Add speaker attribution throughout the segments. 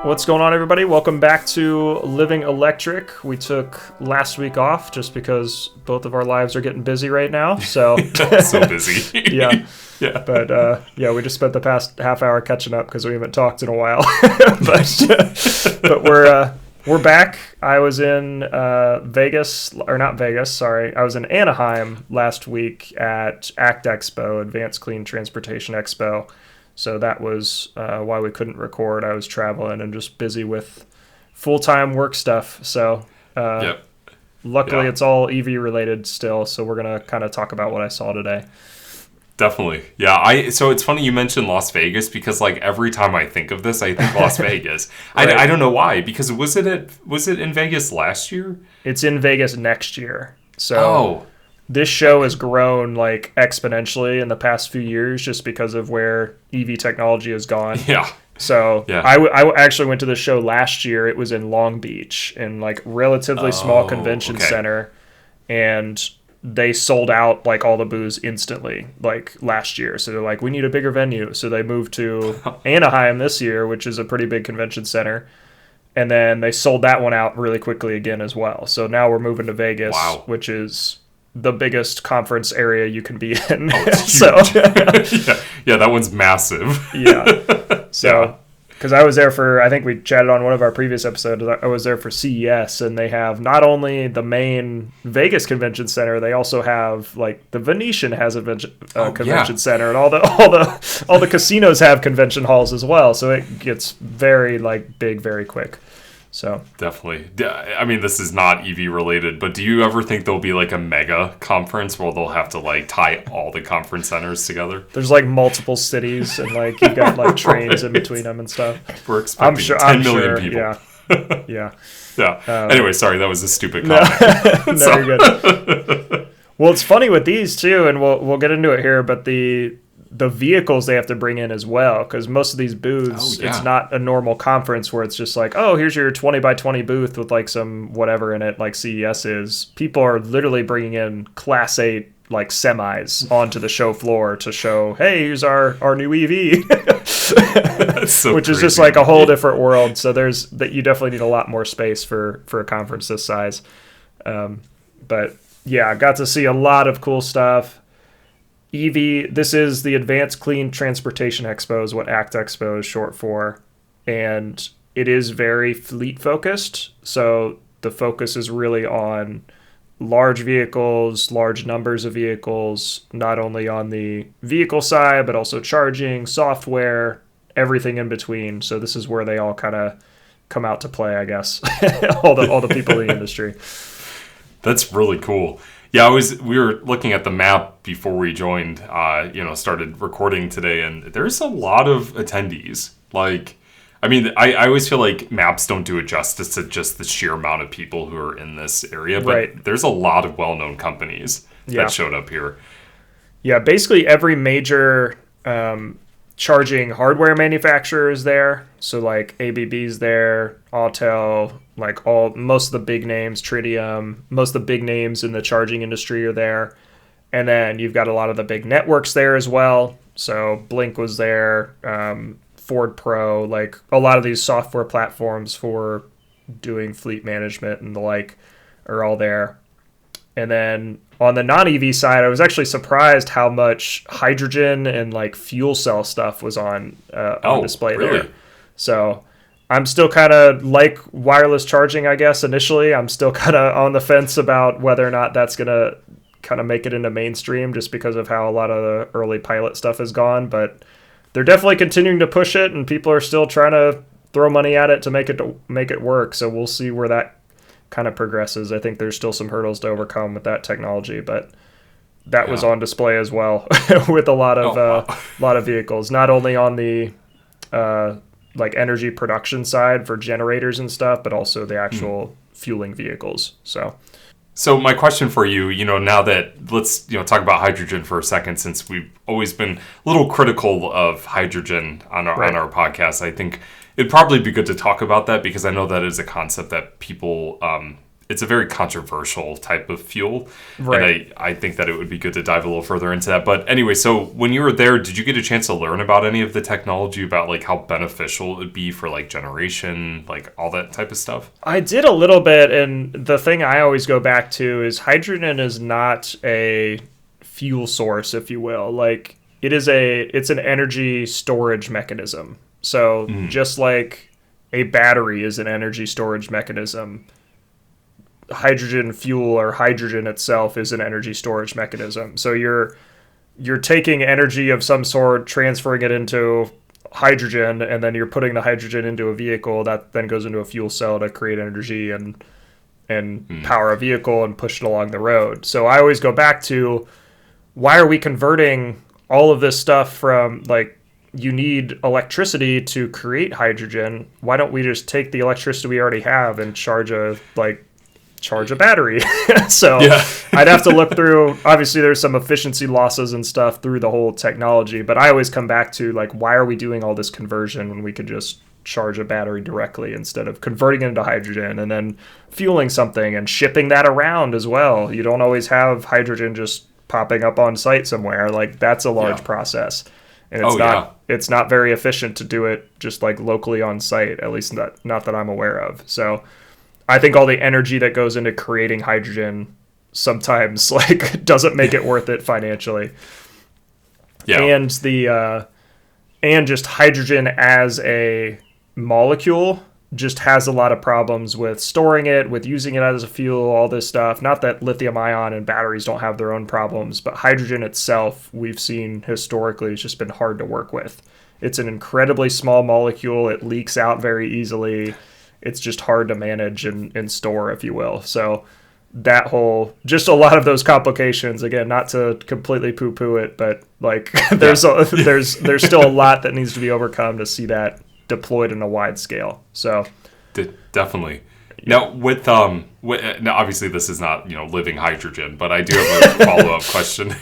Speaker 1: What's going on, everybody? Welcome back to Living Electric. We took last week off just because both of our lives are getting busy right now. So
Speaker 2: so busy.
Speaker 1: Yeah. But we just spent the past half hour catching up because we haven't talked in a while. but we're back. I was in I was in Anaheim last week at ACT Expo, Advanced Clean Transportation Expo. So that was why we couldn't record. I was traveling and just busy with full-time work stuff. So luckily it's all EV related still. So we're going to kind of talk about what I saw today.
Speaker 2: Definitely. Yeah. So it's funny you mentioned Las Vegas because like every time I think of this, I think Las Vegas. Right. I don't know why, because was it in Vegas last year?
Speaker 1: It's in Vegas next year. So this show has grown like exponentially in the past few years just because of where EV technology has gone.
Speaker 2: Yeah.
Speaker 1: So I actually went to the show last year. It was in Long Beach in like relatively small convention center, and they sold out like all the booths instantly like last year. So they're like, we need a bigger venue. So they moved to Anaheim this year, which is a pretty big convention center. And then they sold that one out really quickly again as well. So now we're moving to Vegas, which is the biggest conference area you can be in.
Speaker 2: Oh, it's huge. Yeah, that one's massive.
Speaker 1: So, because I was there for, I think we chatted on one of our previous episodes, I was there for CES, and they have not only the main Vegas convention center, they also have like the Venetian has a convention center, and all the casinos have convention halls as well. So it gets very like big very quick. So
Speaker 2: definitely. I mean, this is not EV related, but do you ever think there'll be like a mega conference where they'll have to like tie all the conference centers together?
Speaker 1: There's like multiple cities and like you've got like trains in between them and stuff.
Speaker 2: We're expecting 10 million people.
Speaker 1: Yeah.
Speaker 2: Anyway, sorry, that was a stupid comment.
Speaker 1: No, you're good. Well, it's funny with these too, and we'll get into it here, but the vehicles they have to bring in as well, because most of these booths, it's not a normal conference where it's just like, oh, here's your 20 by 20 booth with like some whatever in it, like CES is. People are literally bringing in Class 8 like semis onto the show floor to show, hey, here's our new EV, which is just like a whole different world. So you definitely need a lot more space for a conference this size. But yeah, I got to see a lot of cool stuff. EV, this is the Advanced Clean Transportation Expo is what ACT Expo is short for, and it is very fleet focused. So the focus is really on large vehicles, large numbers of vehicles, not only on the vehicle side, but also charging, software, everything in between. So this is where they all kind of come out to play, I guess, all the people in the industry.
Speaker 2: That's really cool. Yeah, we were looking at the map before we joined, started recording today, and there's a lot of attendees. Like, I mean, I always feel like maps don't do it justice to just the sheer amount of people who are in this area, but there's a lot of well-known companies that showed up here.
Speaker 1: Yeah, basically every major charging hardware manufacturer is there. So like ABB's there, Autel, like most of the big names, Tritium, most of the big names in the charging industry are there. And then you've got a lot of the big networks there as well. So Blink was there, Ford Pro, like a lot of these software platforms for doing fleet management and the like are all there. And then on the non-EV side, I was actually surprised how much hydrogen and like fuel cell stuff was on display there. So I'm still kind of like wireless charging, I guess, initially. I'm still kind of on the fence about whether or not that's going to kind of make it into mainstream just because of how a lot of the early pilot stuff has gone. But they're definitely continuing to push it, and people are still trying to throw money at it to make it work. So we'll see where that kind of progresses. I think there's still some hurdles to overcome with that technology, but that was on display as well with a lot of vehicles, not only on the like energy production side for generators and stuff, but also the actual fueling vehicles. So
Speaker 2: my question for you, now that let's talk about hydrogen for a second, since we've always been a little critical of hydrogen on our podcast. I think it'd probably be good to talk about that because I know that is a concept that people it's a very controversial type of fuel.
Speaker 1: Right.
Speaker 2: And I think that it would be good to dive a little further into that. But anyway, so when you were there, did you get a chance to learn about any of the technology, about like how beneficial it would be for like generation, like all that type of stuff?
Speaker 1: I did a little bit, and the thing I always go back to is hydrogen is not a fuel source, if you will. Like it's an energy storage mechanism. So just like a battery is an energy storage mechanism, hydrogen fuel or hydrogen itself is an energy storage mechanism. So you're taking energy of some sort, transferring it into hydrogen, and then you're putting the hydrogen into a vehicle that then goes into a fuel cell to create energy and power a vehicle and push it along the road. So I always go back to, why are we converting all of this stuff from, like, you need electricity to create hydrogen? Why don't we just take the electricity we already have and charge a battery? So I'd have to look through, obviously there's some efficiency losses and stuff through the whole technology, but I always come back to, like, why are we doing all this conversion when we could just charge a battery directly instead of converting it into hydrogen and then fueling something and shipping that around as well? You don't always have hydrogen just popping up on site somewhere. Like, that's a large process, and it's not very efficient to do it just like locally on site, at least not that I'm aware of. So I think all the energy that goes into creating hydrogen sometimes like doesn't make it worth it financially. Yeah. And just hydrogen as a molecule just has a lot of problems with storing it, with using it as a fuel, all this stuff. Not that lithium ion and batteries don't have their own problems, but hydrogen itself, we've seen historically, has just been hard to work with. It's an incredibly small molecule. It leaks out very easily. It's just hard to manage and store, if you will. So that whole, just a lot of those complications, again, not to completely poo-poo it, but like there's still a lot that needs to be overcome to see that deployed in a wide scale. So
Speaker 2: definitely. Now now obviously this is not, living hydrogen, but I do have a follow-up question.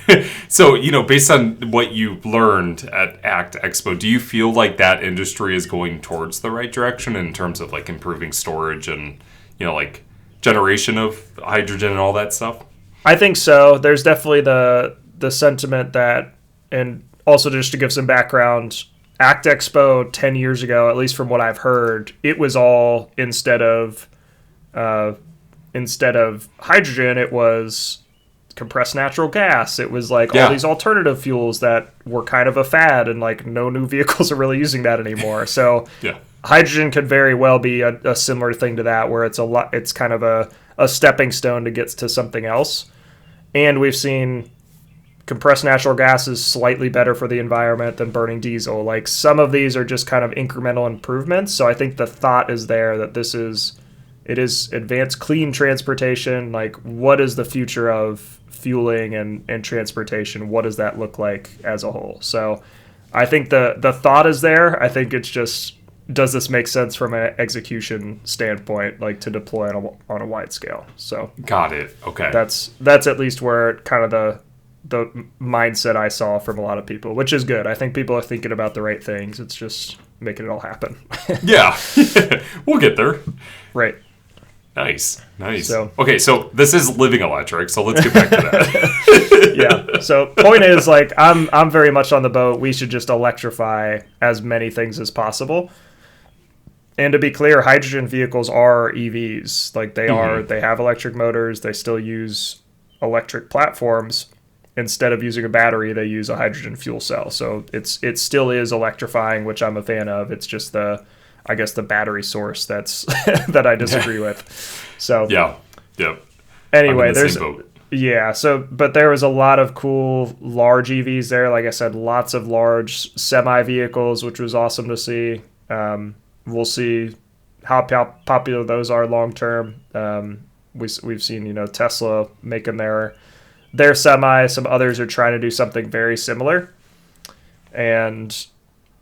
Speaker 2: So, based on what you learned at ACT Expo, do you feel like that industry is going towards the right direction in terms of like improving storage and, like generation of hydrogen and all that stuff?
Speaker 1: I think so. There's definitely the sentiment that, and also just to give some background, ACT Expo 10 years ago, at least from what I've heard, it was all instead of hydrogen, it was compressed natural gas. It was like all these alternative fuels that were kind of a fad, and like no new vehicles are really using that anymore. So hydrogen could very well be a similar thing to that, where it's kind of a stepping stone to get to something else. And we've seen compressed natural gas is slightly better for the environment than burning diesel. Like, some of these are just kind of incremental improvements. So I think the thought is there that it is advanced clean transportation. Like, what is the future of fueling and transportation? What does that look like as a whole? So I think the thought is there. I think it's just, does this make sense from an execution standpoint, like to deploy on a wide scale? So
Speaker 2: got it. Okay.
Speaker 1: That's at least where kind of the mindset I saw from a lot of people, which is good. I think people are thinking about the right things. It's just making it all happen.
Speaker 2: Yeah. We'll get there.
Speaker 1: Right.
Speaker 2: Nice. So this is living electric, so let's get back to
Speaker 1: that. Yeah. So point is, like, I'm very much on the boat. We should just electrify as many things as possible. And to be clear, hydrogen vehicles are EVs. Like, they have electric motors. They still use electric platforms. Instead of using a battery, they use a hydrogen fuel cell. So it still is electrifying, which I'm a fan of. It's just the battery source that's that I disagree with. So anyway, but there was a lot of cool large EVs there. Like I said, lots of large semi vehicles, which was awesome to see. We'll see how popular those are long term. We've seen Tesla making their semi. Some others are trying to do something very similar, and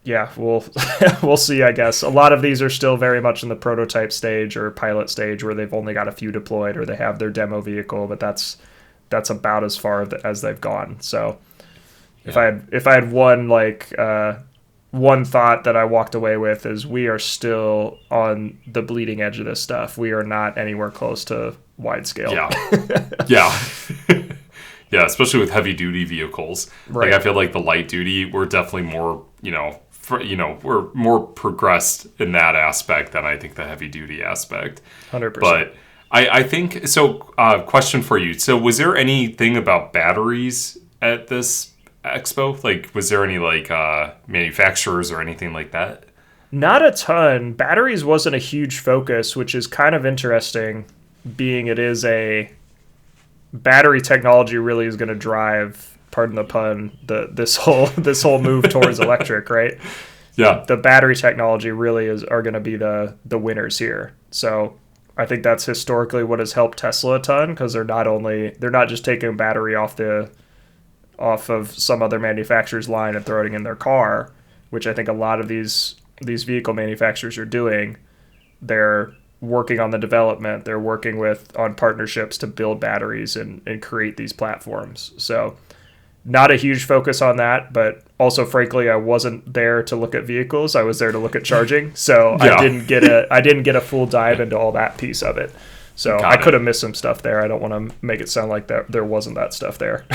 Speaker 1: we'll see. I guess a lot of these are still very much in the prototype stage or pilot stage, where they've only got a few deployed or they have their demo vehicle, but that's about as far as they've gone. So if I had one thought that I walked away with, is we are still on the bleeding edge of this stuff. We are not anywhere close to wide scale.
Speaker 2: Yeah. Yeah. Yeah, especially with heavy duty vehicles.
Speaker 1: Right.
Speaker 2: Like I feel like the light duty, we're definitely more, we're more progressed in that aspect than I think the heavy duty aspect.
Speaker 1: 100%.
Speaker 2: But I think so. Question for you. So, was there anything about batteries at this expo? Like, was there any like manufacturers or anything like that?
Speaker 1: Not a ton. Batteries wasn't a huge focus, which is kind of interesting, being it is a battery technology really is going to drive, pardon the pun, this whole move towards electric, right?
Speaker 2: Yeah.
Speaker 1: The battery technology really are going to be the winners here. So I think that's historically what has helped Tesla a ton, because they're not just taking a battery off of some other manufacturer's line and throwing it in their car, which I think a lot of these vehicle manufacturers are doing. They're working on the development. They're working on partnerships to build batteries and create these platforms. So not a huge focus on that, but also, frankly, I wasn't there to look at vehicles. I was there to look at charging. So yeah. I didn't get a full dive into all that piece of it. So I could have missed some stuff there. I don't want to make it sound like there wasn't that stuff there.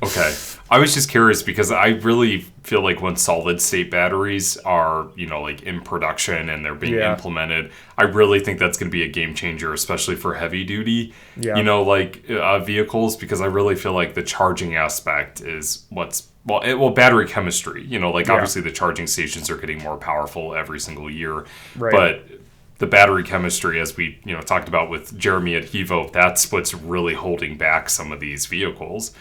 Speaker 2: Okay. I was just curious because I really feel like when solid state batteries are, like in production and they're being implemented, I really think that's going to be a game changer, especially for heavy duty, vehicles, because I really feel like the charging aspect is battery chemistry, obviously the charging stations are getting more powerful every single year,
Speaker 1: right.
Speaker 2: But the battery chemistry, as we talked about with Jeremy at Hevo, that's what's really holding back some of these vehicles.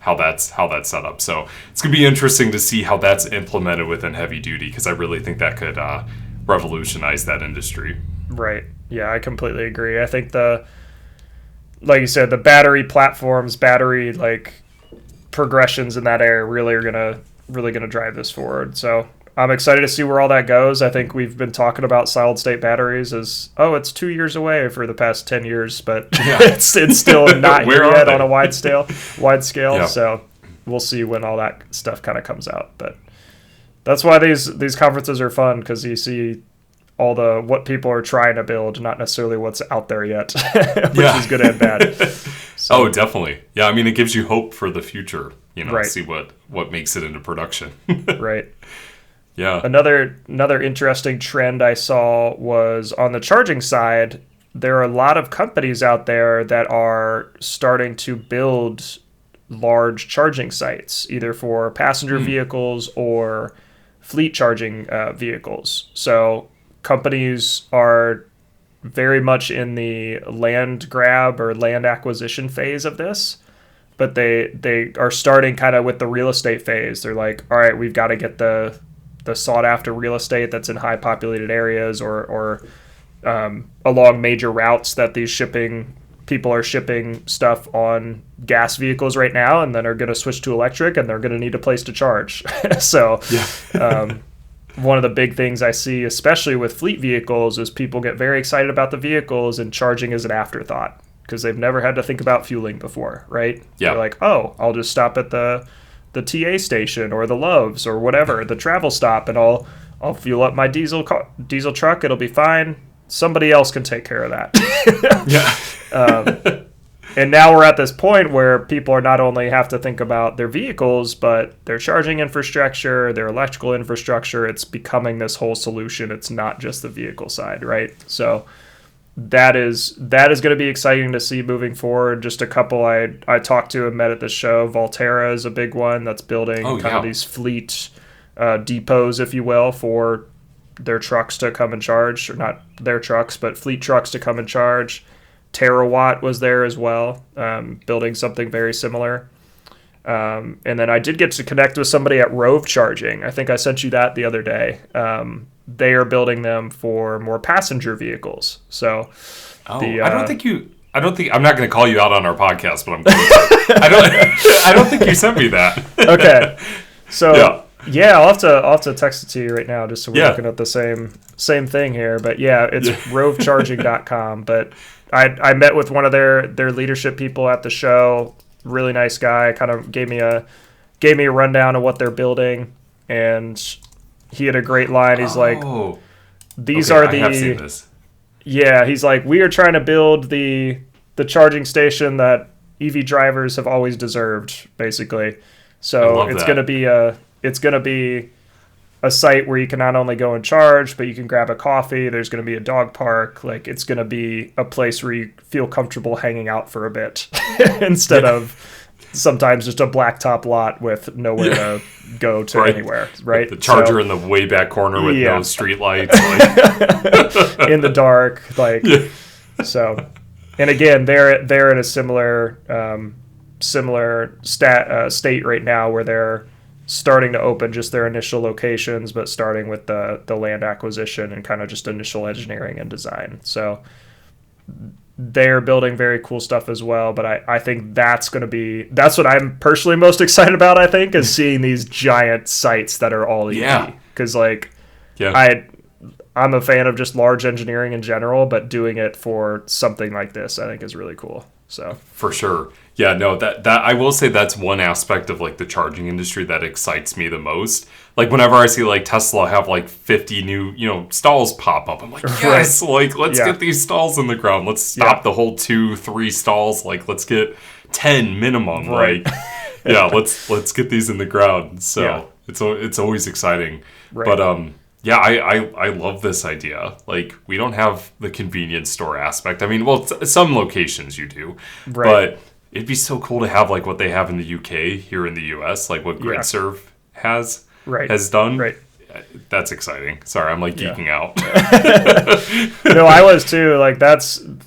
Speaker 2: How that's set up. So it's gonna be interesting to see how that's implemented within heavy duty, because I really think that could revolutionize that industry.
Speaker 1: Right. Yeah, I completely agree. I think like you said, the battery platforms, battery like progressions in that area really are gonna drive this forward. So I'm excited to see where all that goes. I think we've been talking about solid state batteries as, it's 2 years away for the past 10 years, but it's still not here yet on a wide scale. Yeah. So we'll see when all that stuff kind of comes out. But that's why these conferences are fun, because you see all what people are trying to build, not necessarily what's out there yet, which is good and bad. So,
Speaker 2: oh, definitely. Yeah, I mean, it gives you hope for the future,
Speaker 1: right.
Speaker 2: See what makes it into production.
Speaker 1: Right.
Speaker 2: Yeah.
Speaker 1: Another interesting trend I saw was on the charging side. There are a lot of companies out there that are starting to build large charging sites, either for passenger vehicles or fleet charging vehicles. So companies are very much in the land grab or land acquisition phase of this, but they are starting kind of with the real estate phase. They're like, all right, we've got to get the sought after real estate that's in high populated areas or along major routes that these people are shipping stuff on gas vehicles right now, and then are going to switch to electric, and they're going to need a place to charge. So one of the big things I see, especially with fleet vehicles, is people get very excited about the vehicles and charging is an afterthought, because they've never had to think about fueling before, right?
Speaker 2: Yeah.
Speaker 1: They're like, I'll just stop at the TA station or the Love's or whatever, the travel stop, and I'll fuel up my diesel truck. It'll be fine. Somebody else can take care of that. And now we're at this point where people are not only have to think about their vehicles, but their charging infrastructure, their electrical infrastructure. It's becoming this whole solution. It's not just the vehicle side, right? So that is going to be exciting to see moving forward. Just a couple I talked to and met at the show. Volterra is a big one that's building of these fleet depots, if you will, for their trucks to come and charge, or not their trucks, but fleet trucks to come and charge. Terawatt was there as well, building something very similar. And then I did get to connect with somebody at Rove Charging. I think I sent you that the other day. They are building them for more passenger vehicles. So,
Speaker 2: I'm not going to call you out on our podcast, but I'm going to. I don't think you sent me that.
Speaker 1: Okay. So I'll have to text it to you right now, just so we're looking at the same thing here. But it's rovecharging.com. But I met with one of their leadership people at the show. Really nice guy. Kind of gave me a rundown of what they're building, and he had a great line. He's like, "These are the." I have seen this. Yeah, he's like, we are trying to build the charging station that EV drivers have always deserved, basically.
Speaker 2: I
Speaker 1: So
Speaker 2: love that.
Speaker 1: it's gonna be a site where you can not only go and charge, but you can grab a coffee. There's gonna be a dog park. Like, it's gonna be a place where you feel comfortable hanging out for a bit instead
Speaker 2: Yeah.
Speaker 1: of sometimes just a blacktop lot with nowhere
Speaker 2: Yeah.
Speaker 1: to go to
Speaker 2: Right.
Speaker 1: anywhere, right?
Speaker 2: The charger
Speaker 1: So,
Speaker 2: in the way back corner with
Speaker 1: yeah.
Speaker 2: no street lights. Like,
Speaker 1: in the dark, like,
Speaker 2: yeah.
Speaker 1: so. And again, they're in a similar state right now where they're starting to open just their initial locations, but starting with the land acquisition and kind of just initial engineering and design. So they're building very cool stuff as well. But I think that's what I'm personally most excited about, I think, is seeing these giant sites that are all EV.
Speaker 2: Yeah.
Speaker 1: Because, like,
Speaker 2: Yeah.
Speaker 1: I'm a fan of just large engineering in general, but doing it for something like this, I think, is really cool. So
Speaker 2: For sure. Yeah, no, that I will say that's one aspect of like the charging industry that excites me the most. Like whenever I see like Tesla have like 50 new, stalls pop up, I'm like, yes, like let's
Speaker 1: Yeah.
Speaker 2: get these stalls in the ground. Let's stop the whole 2-3 stalls. Like let's get 10 minimum.
Speaker 1: Right.
Speaker 2: Like yeah, let's get these in the ground. So
Speaker 1: Yeah.
Speaker 2: it's always exciting.
Speaker 1: Right.
Speaker 2: But yeah, I love this idea. Like, we don't have the convenience store aspect. I mean, well, some locations you do,
Speaker 1: Right.
Speaker 2: but it'd be so cool to have like what they have in the UK here in the US, like what GridServe has done.
Speaker 1: Right.
Speaker 2: That's exciting. Sorry, I'm like geeking out.
Speaker 1: No, I was too. Like,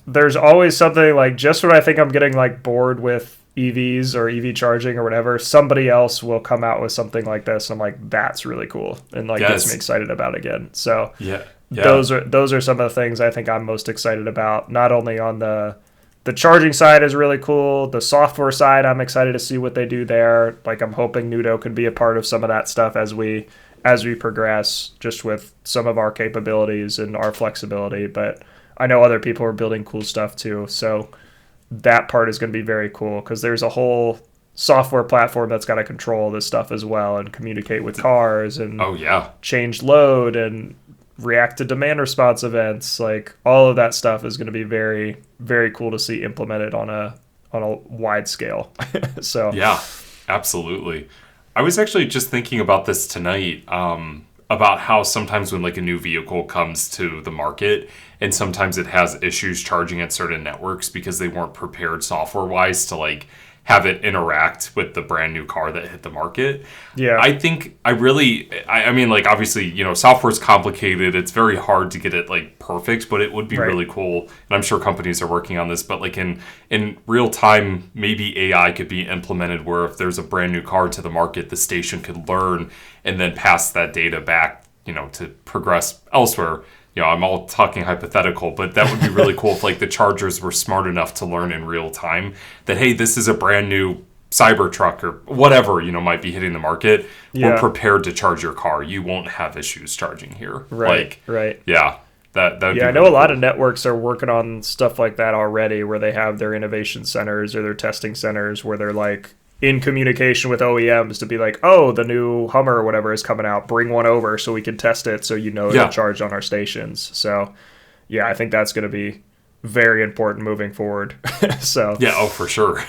Speaker 1: there's always something, like, just when I think I'm getting like bored with EVs or EV charging or whatever, somebody else will come out with something like this. I'm like, that's really cool, and like gets
Speaker 2: Yes.
Speaker 1: me excited about it again. So
Speaker 2: Yeah.
Speaker 1: those are some of the things I think I'm most excited about. Not only on the charging side is really cool. The software side, I'm excited to see what they do there. Like, I'm hoping Nudo can be a part of some of that stuff as we progress, just with some of our capabilities and our flexibility. But I know other people are building cool stuff too. So that part is going to be very cool, because there's a whole software platform that's got to control this stuff as well and communicate with cars and
Speaker 2: Oh yeah.
Speaker 1: change load and react to demand response events. Like, all of that stuff is going to be very, very cool to see implemented on a wide scale. So
Speaker 2: Yeah, absolutely. I was actually just thinking about this tonight, about how sometimes when like a new vehicle comes to the market and sometimes it has issues charging at certain networks because they weren't prepared software wise to like have it interact with the brand new car that hit the market.
Speaker 1: Yeah.
Speaker 2: I mean, like, obviously, software is complicated. It's very hard to get it like perfect, but it would be
Speaker 1: Right.
Speaker 2: really cool. And I'm sure companies are working on this, but like in real time, maybe AI could be implemented where if there's a brand new car to the market, the station could learn and then pass that data back, to progress elsewhere. I'm all talking hypothetical, but that would be really cool if like the chargers were smart enough to learn in real time that, hey, this is a brand new Cybertruck or whatever, might be hitting the market.
Speaker 1: Yeah.
Speaker 2: We're prepared to charge your car. You won't have issues charging here.
Speaker 1: Right.
Speaker 2: Like,
Speaker 1: Right.
Speaker 2: yeah, that would be
Speaker 1: Yeah, I know
Speaker 2: really
Speaker 1: a lot
Speaker 2: cool.
Speaker 1: of networks are working on stuff like that already, where they have their innovation centers or their testing centers where they're like in communication with OEMs to be like, oh, the new Hummer or whatever is coming out, bring one over so we can test it, so
Speaker 2: Yeah.
Speaker 1: it'll charge on our stations. So yeah, I think that's going to be very important moving forward. So
Speaker 2: Yeah, oh, for sure.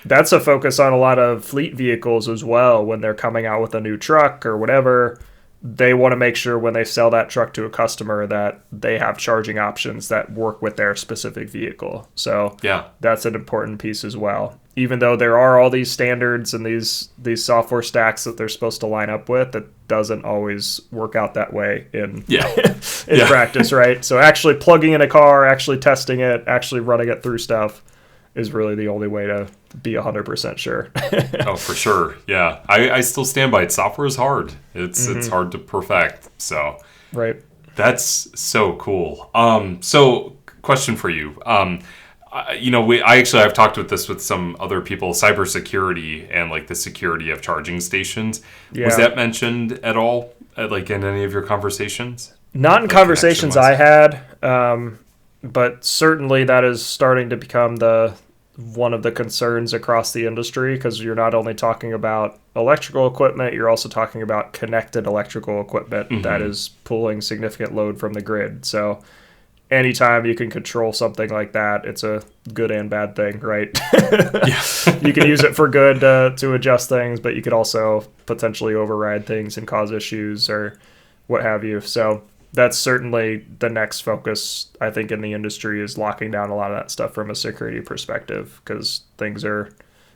Speaker 1: that's a focus on a lot of fleet vehicles as well. When they're coming out with a new truck or whatever, they want to make sure when they sell that truck to a customer that they have charging options that work with their specific vehicle. So
Speaker 2: Yeah.
Speaker 1: that's an important piece as well. Even though there are all these standards and these software stacks that they're supposed to line up with, that doesn't always work out that way in
Speaker 2: Yeah.
Speaker 1: in
Speaker 2: Yeah.
Speaker 1: practice, right? So actually plugging in a car, actually testing it, actually running it through stuff is really the only way to be 100% sure.
Speaker 2: Oh, for sure. Yeah. I still stand by it. Software is hard. It's hard to perfect. So
Speaker 1: Right.
Speaker 2: that's so cool. So question for you. I've talked with some other people, cybersecurity and like the security of charging stations.
Speaker 1: Yeah.
Speaker 2: Was that mentioned at all, like in any of your conversations?
Speaker 1: Not in
Speaker 2: Like
Speaker 1: conversations I
Speaker 2: connection-wise?
Speaker 1: had, but certainly that is starting to become one of the concerns across the industry, because you're not only talking about electrical equipment, you're also talking about connected electrical equipment that is pulling significant load from the grid. So anytime you can control something like that, it's a good and bad thing, right?
Speaker 2: Yeah.
Speaker 1: You can use it for good to adjust things, but you could also potentially override things and cause issues or what have you. So that's certainly the next focus, I think, in the industry, is locking down a lot of that stuff from a security perspective, because things are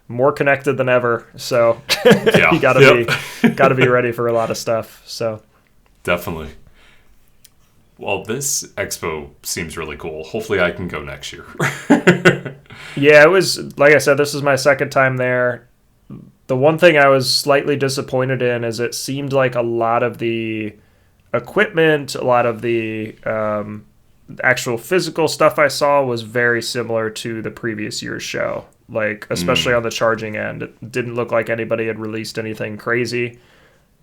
Speaker 1: more connected than ever. So
Speaker 2: Yeah.
Speaker 1: you gotta be ready for a lot of stuff. So
Speaker 2: Definitely. Well, this expo seems really cool. Hopefully I can go next year.
Speaker 1: yeah, it was, like I said, this is my second time there. The one thing I was slightly disappointed in is it seemed like a lot of the equipment, a lot of the actual physical stuff I saw was very similar to the previous year's show. Like, especially on the charging end, it didn't look like anybody had released anything crazy.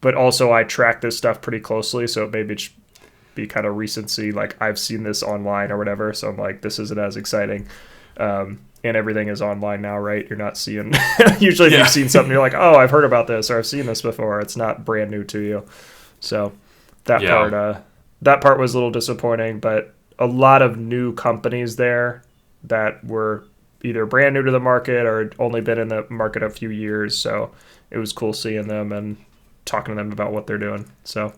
Speaker 1: But also, I track this stuff pretty closely, so it maybe be kind of recency, like I've seen this online or whatever, so I'm like, this isn't as exciting. And everything is online now, right? You're not seeing usually if you've seen something, you're like, oh, I've heard about this or I've seen this before. It's not brand new to you. So that part was a little disappointing, but a lot of new companies there that were either brand new to the market or only been in the market a few years, so it was cool seeing them and talking to them about what they're doing. So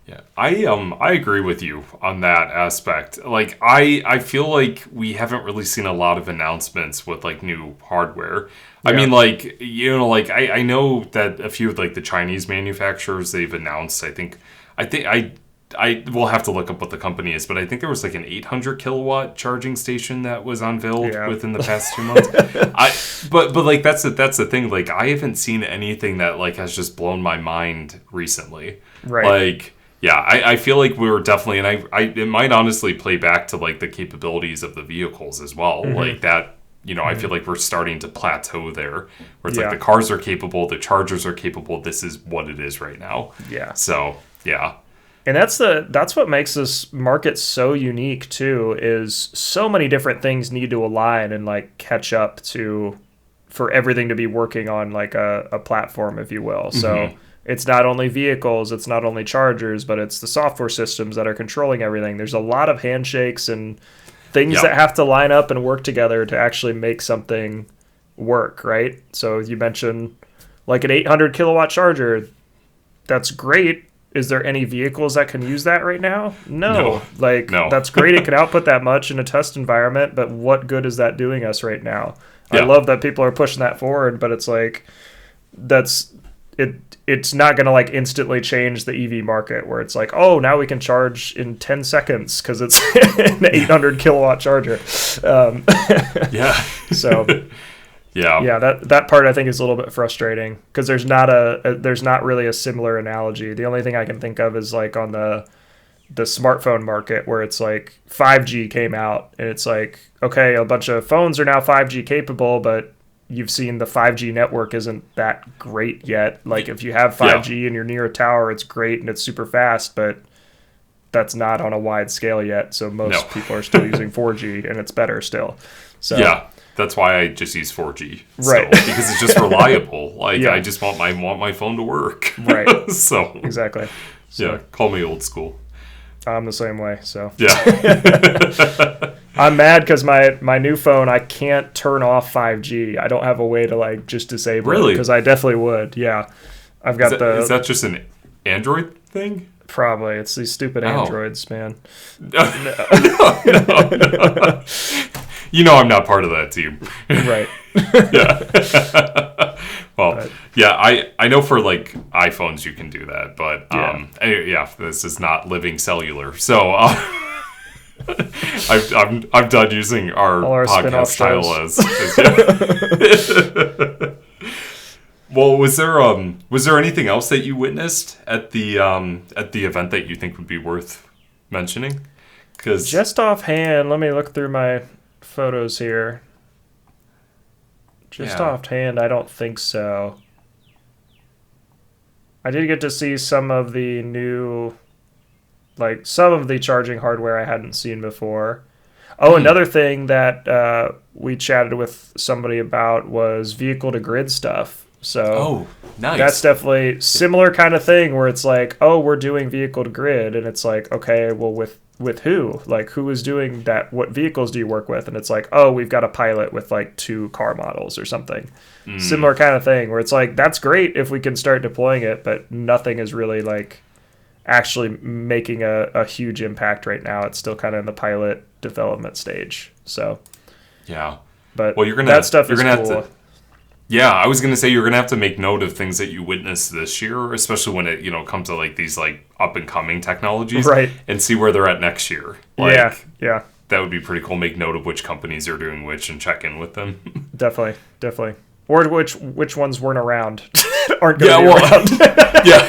Speaker 2: yeah, I agree with you on that aspect. Like, I feel like we haven't really seen a lot of announcements with like new hardware. I mean, like, you know, like I know that a few of like the Chinese manufacturers, they've announced. I will have to look up what the company is, but I think there was like an 800 kilowatt charging station that was unveiled within the past 2 months. But like that's the thing. Like, I haven't seen anything that like has just blown my mind recently.
Speaker 1: Right.
Speaker 2: Like, yeah, I feel like we were definitely, and it might honestly play back to like the capabilities of the vehicles as well. Mm-hmm. Like that, you know, I feel like we're starting to plateau there, where it's like the cars are capable, the chargers are capable. This is what it is right now.
Speaker 1: Yeah.
Speaker 2: So yeah.
Speaker 1: And that's what makes this market so unique too, is so many different things need to align and like catch up to, for everything to be working on like a platform, if you will. So it's not only vehicles, it's not only chargers, but it's the software systems that are controlling everything. There's a lot of handshakes and things that have to line up and work together to actually make something work, right? So you mentioned like an 800 kilowatt charger. That's great. Is there any vehicles that can use that right now? No. That's great. It can output that much in a test environment, but what good is that doing us right now? Yeah. I love that people are pushing that forward, but it's like, it's not going to like instantly change the EV market, where it's like, oh, now we can charge in 10 seconds because it's an 800 kilowatt charger.
Speaker 2: Yeah.
Speaker 1: So that part I think is a little bit frustrating, because there's not really a similar analogy. The only thing I can think of is like on the smartphone market, where it's like 5G came out and it's like, okay, a bunch of phones are now 5G capable, but you've seen the 5G network isn't that great yet. Like, if you have 5G and you're near a tower, it's great and it's super fast, but that's not on a wide scale yet. So most people are still using 4G and it's better still. So
Speaker 2: yeah, that's why I just use 4G.
Speaker 1: Right.
Speaker 2: Still, because it's just reliable. Like, I just want my phone to work.
Speaker 1: Right.
Speaker 2: So
Speaker 1: exactly. So,
Speaker 2: yeah, call me old school.
Speaker 1: I'm the same way. So
Speaker 2: yeah.
Speaker 1: I'm mad because my new phone, I can't turn off 5G. I don't have a way to like just disable it, because I definitely would. Yeah, I've got
Speaker 2: Is that just an Android thing?
Speaker 1: Probably. It's these stupid Androids, man.
Speaker 2: No. You know I'm not part of that team.
Speaker 1: Right.
Speaker 2: Yeah. Well, I know for like iPhones you can do that, but this is not living cellular. So I'm done using our podcast style as Well, was there anything else that you witnessed at the event that you think would be worth mentioning? 'Cause
Speaker 1: just offhand, let me look through my photos here. Offhand, I don't think so. I did get to see some of the new, like some of the charging hardware I hadn't seen before. Oh, another thing that we chatted with somebody about was vehicle to grid stuff. So
Speaker 2: Oh, nice.
Speaker 1: that's definitely similar kind of thing where it's like, oh, we're doing vehicle to grid, and it's like, okay, well, with who? Like, who is doing that? What vehicles do you work with? And it's like, oh, we've got a pilot with like 2 car models or something. Similar kind of thing where it's like, that's great if we can start deploying it, but nothing is really like actually making a huge impact right now. It's still kind of in the pilot development stage. So
Speaker 2: Yeah.
Speaker 1: but
Speaker 2: Well,
Speaker 1: that stuff is
Speaker 2: have
Speaker 1: cool.
Speaker 2: to. Yeah, I was gonna say you're gonna have to make note of things that you witnessed this year, especially when it comes to like these like up and coming technologies,
Speaker 1: Right.
Speaker 2: And see where they're at next year. Like,
Speaker 1: Yeah,
Speaker 2: that would be pretty cool. Make note of which companies are doing which and check in with them.
Speaker 1: definitely. Or which ones weren't around, aren't going to
Speaker 2: Yeah,
Speaker 1: be
Speaker 2: well,
Speaker 1: around.
Speaker 2: Yeah,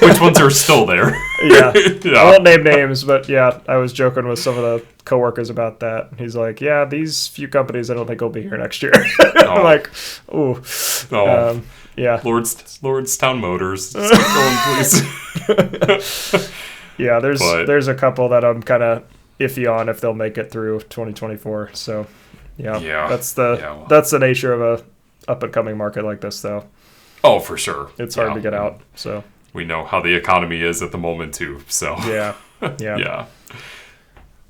Speaker 2: which ones are still there?
Speaker 1: Yeah.
Speaker 2: Yeah.
Speaker 1: I won't name names, but yeah, I was joking with some of the coworkers about that. He's like, yeah, these few companies, I don't think will be here next year. I'm like, ooh.
Speaker 2: Oh.
Speaker 1: Yeah.
Speaker 2: Lordstown Motors. Let's keep going, please.
Speaker 1: Yeah,
Speaker 2: But-
Speaker 1: there's a couple that I'm kind of iffy on if they'll make it through 2024. So,
Speaker 2: Yeah.
Speaker 1: that's
Speaker 2: well.
Speaker 1: that's the nature of a up and coming market like this, though.
Speaker 2: Oh, for sure.
Speaker 1: It's hard
Speaker 2: Yeah.
Speaker 1: to get out. So,
Speaker 2: We know how the economy is at the moment too. So
Speaker 1: yeah.
Speaker 2: yeah.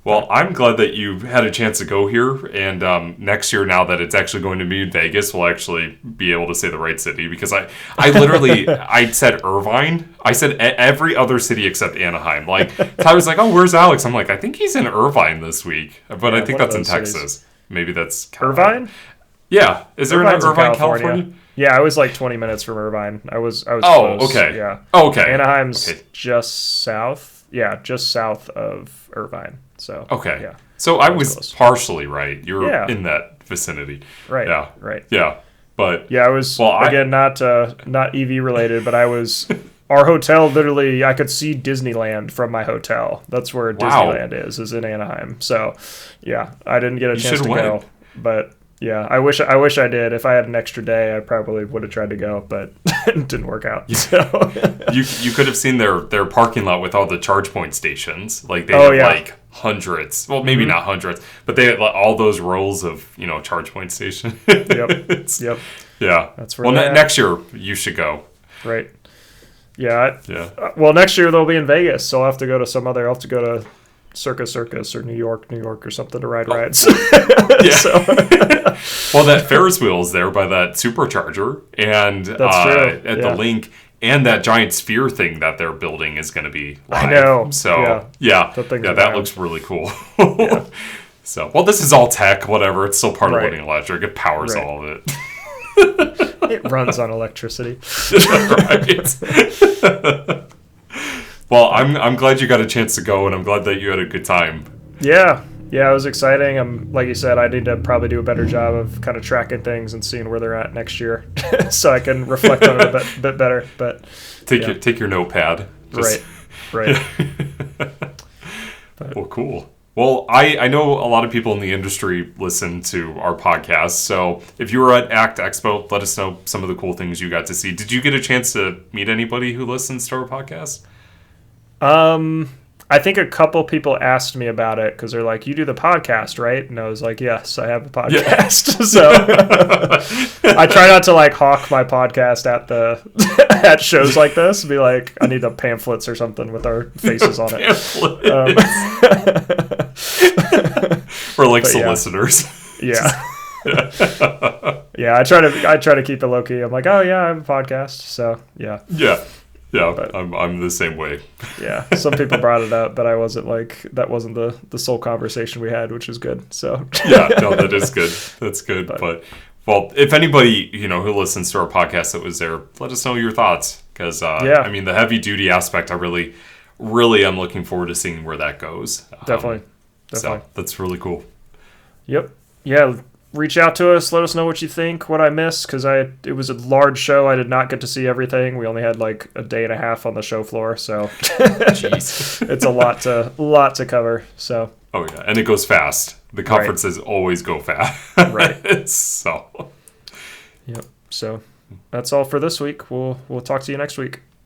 Speaker 2: Well, I'm glad that you had a chance to go here, and next year, now that it's actually going to be in Vegas, we'll actually be able to say the right city, because I literally, I said Irvine. I said every other city except Anaheim. Like, Tyler's like, oh, where's Alex? I'm like, I think he's in Irvine this week, but I think
Speaker 1: one of
Speaker 2: that's in
Speaker 1: those
Speaker 2: Texas.
Speaker 1: cities.
Speaker 2: Maybe that's
Speaker 1: Irvine?
Speaker 2: Yeah. Is there
Speaker 1: Irvine's
Speaker 2: an
Speaker 1: in
Speaker 2: Irvine, California?
Speaker 1: Yeah, I was like 20 minutes from Irvine. I was
Speaker 2: Oh,
Speaker 1: close.
Speaker 2: okay.
Speaker 1: Yeah.
Speaker 2: Oh, okay.
Speaker 1: Anaheim's
Speaker 2: Okay.
Speaker 1: just south. Yeah, just south of Irvine. So,
Speaker 2: Okay.
Speaker 1: yeah.
Speaker 2: So I
Speaker 1: was
Speaker 2: was
Speaker 1: close.
Speaker 2: partially right. You're
Speaker 1: Yeah.
Speaker 2: in that vicinity.
Speaker 1: Right.
Speaker 2: Yeah.
Speaker 1: Right.
Speaker 2: Yeah. But
Speaker 1: Yeah, I was
Speaker 2: Well,
Speaker 1: again not EV related, but I was our hotel literally I could see Disneyland from my hotel. That's where
Speaker 2: Wow.
Speaker 1: Disneyland is in Anaheim. So, yeah, I didn't get a chance
Speaker 2: should've
Speaker 1: to
Speaker 2: went.
Speaker 1: go, but yeah, I wish I did. If I had an extra day, I probably would have tried to go, but it didn't work out. So
Speaker 2: you could have seen their parking lot with all the charge point stations. Like they
Speaker 1: Oh,
Speaker 2: have
Speaker 1: yeah.
Speaker 2: like hundreds. Well, maybe not hundreds, but they had like all those rows of charge point stations. It's-
Speaker 1: Yep.
Speaker 2: Yeah.
Speaker 1: That's where
Speaker 2: Well,
Speaker 1: they're at.
Speaker 2: next year you should go.
Speaker 1: Right. Yeah.
Speaker 2: Yeah.
Speaker 1: Well, next year they'll be in Vegas, so I'll have to go to some other. I'll have to go to Circus or New York or something to ride rides.
Speaker 2: Yeah.
Speaker 1: So,
Speaker 2: Well, that Ferris wheel is there by that supercharger, and
Speaker 1: That's true.
Speaker 2: at
Speaker 1: Yeah.
Speaker 2: the link, and that giant sphere thing that they're building is going to be live.
Speaker 1: I know.
Speaker 2: So
Speaker 1: Yeah. That thing's
Speaker 2: that
Speaker 1: wild.
Speaker 2: looks really cool. So, well, this is all tech, whatever. It's still part of
Speaker 1: Right.
Speaker 2: Living Electric. It powers
Speaker 1: Right.
Speaker 2: all of it.
Speaker 1: it runs on electricity.
Speaker 2: Right. Well, I'm glad you got a chance to go, and I'm glad that you had a good time.
Speaker 1: Yeah, it was exciting. Like you said, I need to probably do a better job of kind of tracking things and seeing where they're at next year, so I can reflect on it a bit better. But
Speaker 2: Take your notepad.
Speaker 1: right.
Speaker 2: Well, cool. Well, I know a lot of people in the industry listen to our podcast, so if you were at ACT Expo, let us know some of the cool things you got to see. Did you get a chance to meet anybody who listens to our podcast?
Speaker 1: I think a couple people asked me about it because they're like, "You do the podcast, right?" And I was like, "Yes, I have a podcast." So I try not to like hawk my podcast at at shows like this. Be like, I need the pamphlets or something with our faces on it.
Speaker 2: We're like
Speaker 1: But yeah.
Speaker 2: solicitors.
Speaker 1: Yeah. Yeah, I try to keep it low key. I'm like, oh yeah, I have a podcast. So yeah.
Speaker 2: Yeah,
Speaker 1: But-
Speaker 2: I'm the same way.
Speaker 1: Yeah. Some people brought it up, but I wasn't like that wasn't the sole conversation we had, which is good. So
Speaker 2: Yeah, no, that is good. That's good.
Speaker 1: But-
Speaker 2: Well, if anybody who listens to our podcast that was there, let us know your thoughts, because
Speaker 1: Yeah.
Speaker 2: I mean the heavy duty aspect, I really am looking forward to seeing where that goes.
Speaker 1: Definitely.
Speaker 2: So that's really cool.
Speaker 1: Yep. Yeah. Reach out to us. Let us know what you think, what I missed, because it was a large show. I did not get to see everything. We only had like a day and a half on the show floor, so
Speaker 2: Jeez.
Speaker 1: it's a lot to cover. So
Speaker 2: Oh yeah, and it goes fast. The conferences always go fast.
Speaker 1: Right.
Speaker 2: So.
Speaker 1: yep. So that's all for this week. We'll talk to you next week.